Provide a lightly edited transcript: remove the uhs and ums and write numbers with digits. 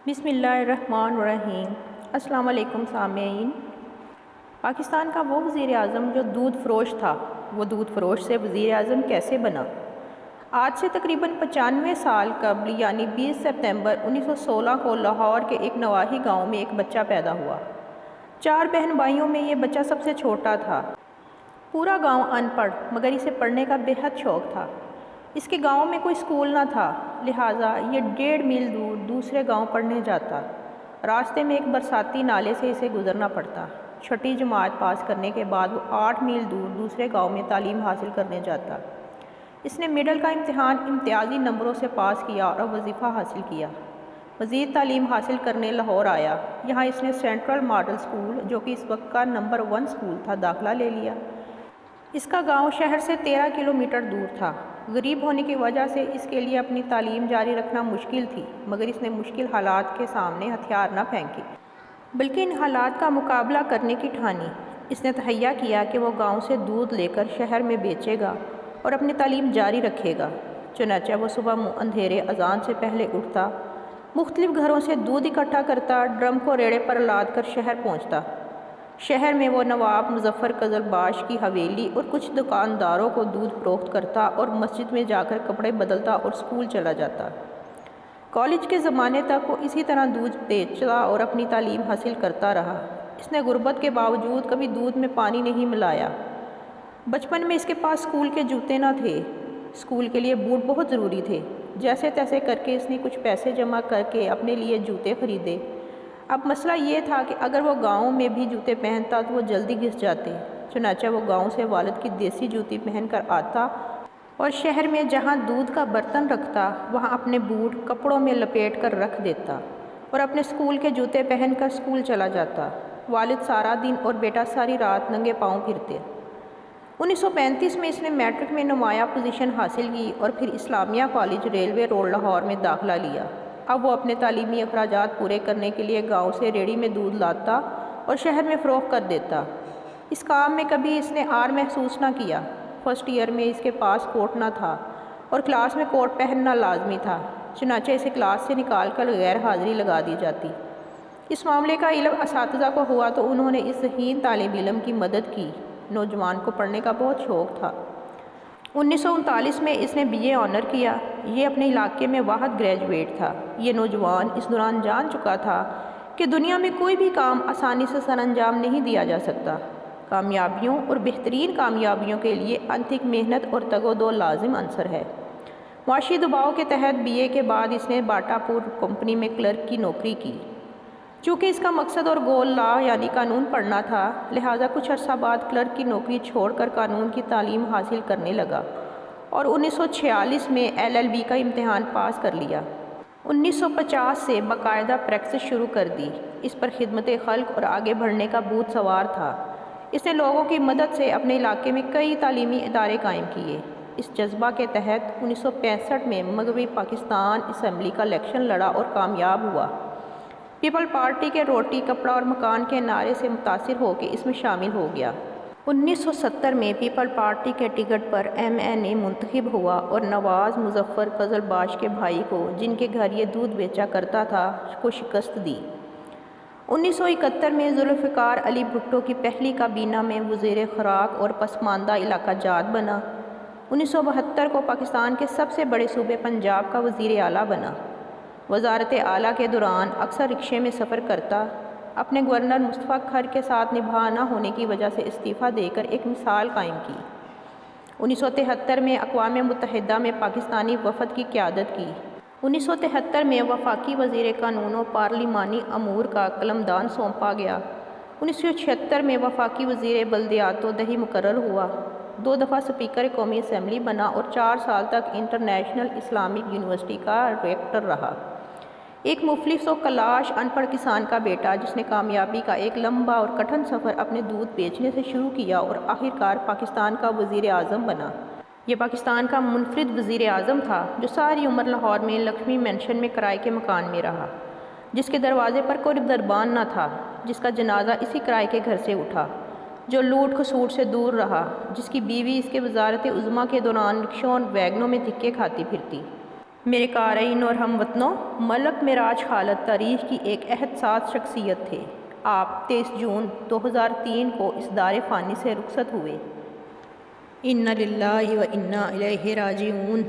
بسم اللہ الرحمن الرحیم۔ السلام علیکم سامعین۔ پاکستان کا وہ وزیر اعظم جو دودھ فروش تھا، وہ دودھ فروش سے وزیر اعظم کیسے بنا؟ آج سے تقریباً 95 سال قبل یعنی 20 سپتمبر 1916 کو لاہور کے ایک نواحی گاؤں میں ایک بچہ پیدا ہوا۔ 4 بہن بھائیوں میں یہ بچہ سب سے چھوٹا تھا۔ پورا گاؤں ان پڑھ مگر اسے پڑھنے کا بے حد شوق تھا۔ اس کے گاؤں میں کوئی اسکول نہ تھا، لہٰذا یہ 1.5 میل دور دوسرے گاؤں پڑھنے جاتا۔ راستے میں ایک برساتی نالے سے اسے گزرنا پڑتا۔ چھٹی جماعت پاس کرنے کے بعد وہ 8 میل دور دوسرے گاؤں میں تعلیم حاصل کرنے جاتا۔ اس نے مڈل کا امتحان امتیازی نمبروں سے پاس کیا اور وظیفہ حاصل کیا۔ مزید تعلیم حاصل کرنے لاہور آیا۔ یہاں اس نے سینٹرل ماڈل اسکول، جو کہ اس وقت کا نمبر 1 اسکول تھا، داخلہ لے لیا۔ اس کا گاؤں شہر سے 13 کلومیٹر دور تھا۔ غریب ہونے کی وجہ سے اس کے لیے اپنی تعلیم جاری رکھنا مشکل تھی، مگر اس نے مشکل حالات کے سامنے ہتھیار نہ پھینکے، بلکہ ان حالات کا مقابلہ کرنے کی ٹھانی۔ اس نے تہیہ کیا کہ وہ گاؤں سے دودھ لے کر شہر میں بیچے گا اور اپنی تعلیم جاری رکھے گا۔ چنانچہ وہ صبح اندھیرے اذان سے پہلے اٹھتا، مختلف گھروں سے دودھ اکٹھا کرتا، ڈرم کو ریڑے پر لاد کر شہر پہنچتا۔ شہر میں وہ نواب مظفر قزلباش کی حویلی اور کچھ دکانداروں کو دودھ فروخت کرتا اور مسجد میں جا کر کپڑے بدلتا اور اسکول چلا جاتا۔ کالج کے زمانے تک وہ اسی طرح دودھ بیچتا اور اپنی تعلیم حاصل کرتا رہا۔ اس نے غربت کے باوجود کبھی دودھ میں پانی نہیں ملایا۔ بچپن میں اس کے پاس اسکول کے جوتے نہ تھے۔ اسکول کے لیے بوٹ بہت ضروری تھے۔ جیسے تیسے کر کے اس نے کچھ پیسے جمع کر کے اپنے لیے جوتے خریدے۔ اب مسئلہ یہ تھا کہ اگر وہ گاؤں میں بھی جوتے پہنتا تو وہ جلدی گھس جاتے۔ چنانچہ وہ گاؤں سے والد کی دیسی جوتی پہن کر آتا اور شہر میں جہاں دودھ کا برتن رکھتا وہاں اپنے بوٹ کپڑوں میں لپیٹ کر رکھ دیتا اور اپنے اسکول کے جوتے پہن کر اسکول چلا جاتا۔ والد سارا دن اور بیٹا ساری رات ننگے پاؤں پھرتے۔ 1935 میں اس نے میٹرک میں نمایاں پوزیشن حاصل کی اور پھر اسلامیہ کالج ریلوے روڈ لاہور میں داخلہ لیا۔ اب وہ اپنے تعلیمی اخراجات پورے کرنے کے لیے گاؤں سے ریڑھی میں دودھ لاتا اور شہر میں فروخت کر دیتا۔ اس کام میں کبھی اس نے عار محسوس نہ کیا۔ فرسٹ ایئر میں اس کے پاس کوٹ نہ تھا اور کلاس میں کوٹ پہننا لازمی تھا، چنانچہ اسے کلاس سے نکال کر غیر حاضری لگا دی جاتی۔ اس معاملے کا علم اساتذہ کو ہوا تو انہوں نے اس ذہین طالب علم کی مدد کی۔ نوجوان کو پڑھنے کا بہت شوق تھا۔ 1939 میں اس نے BA آنر کیا۔ یہ اپنے علاقے میں واحد گریجویٹ تھا۔ یہ نوجوان اس دوران جان چکا تھا کہ دنیا میں کوئی بھی کام آسانی سے سر انجام نہیں دیا جا سکتا۔ کامیابیوں اور بہترین کامیابیوں کے لیے انتھک محنت اور تگ و دو لازم عنصر ہے۔ معاشی دباؤ کے تحت BA کے بعد اس نے باٹا پور کمپنی میں کلرک کی نوکری کی۔ چونکہ اس کا مقصد اور گول لا یعنی قانون پڑھنا تھا، لہٰذا کچھ عرصہ بعد کلرک کی نوکری چھوڑ کر قانون کی تعلیم حاصل کرنے لگا اور 1946 میں LLB کا امتحان پاس کر لیا۔ 1950 سے باقاعدہ پریکٹس شروع کر دی۔ اس پر خدمت خلق اور آگے بڑھنے کا بھوت سوار تھا۔ اس نے لوگوں کی مدد سے اپنے علاقے میں کئی تعلیمی ادارے قائم کیے۔ اس جذبہ کے تحت 1965 میں مغربی پاکستان اسمبلی کا الیکشن لڑا اور کامیاب ہوا۔ پیپل پارٹی کے روٹی کپڑا اور مکان کے نعرے سے متاثر ہو کے اس میں شامل ہو گیا۔ 1970 میں پیپل پارٹی کے ٹکٹ پر MNA منتخب ہوا اور نواز مظفر قزلباش کے بھائی کو، جن کے گھر یہ دودھ بیچا کرتا تھا، کو شکست دی۔ 1971 میں ذوالفقار علی بھٹو کی پہلی کابینہ میں وزیر خوراک اور پسماندہ علاقہ جات بنا۔ 1972 کو پاکستان کے سب سے بڑے صوبے پنجاب کا وزیر اعلیٰ بنا۔ وزارت اعلیٰ کے دوران اکثر رکشے میں سفر کرتا۔ اپنے گورنر مصطفیٰ کھر کے ساتھ نبھا نہ ہونے کی وجہ سے استعفیٰ دے کر ایک مثال قائم کی۔ 1973 میں اقوام متحدہ میں پاکستانی وفد کی قیادت کی۔ 1973 میں وفاقی وزیر قانون و پارلیمانی امور کا قلمدان سونپا گیا۔ 1976 میں وفاقی وزیر بلدیات و دیہی مقرر ہوا۔ 2 دفعہ اسپیکر قومی اسمبلی بنا اور 4 سال تک انٹرنیشنل اسلامک یونیورسٹی کا ریکٹر رہا۔ ایک مفلس و کلاش ان پڑھ کسان کا بیٹا، جس نے کامیابی کا ایک لمبا اور کٹھن سفر اپنے دودھ بیچنے سے شروع کیا اور آخرکار پاکستان کا وزیر اعظم بنا۔ یہ پاکستان کا منفرد وزیر اعظم تھا جو ساری عمر لاہور میں لکشمی مینشن میں کرائے کے مکان میں رہا، جس کے دروازے پر کوئی دربان نہ تھا، جس کا جنازہ اسی کرائے کے گھر سے اٹھا، جو لوٹ کھسوٹ سے دور رہا، جس کی بیوی اس کے وزارت عظمیٰ کے دوران رکشوں اور ویگنوں میں دھکے کھاتی پھرتی۔ میرے قارئین اور ہم وطنوں، ملک معراج خالد تاریخ کی ایک حساس شخصیت تھے۔ آپ 23 جون 2003 کو اس دار فانی سے رخصت ہوئے۔ انا للہ و انا الیہ راجعون۔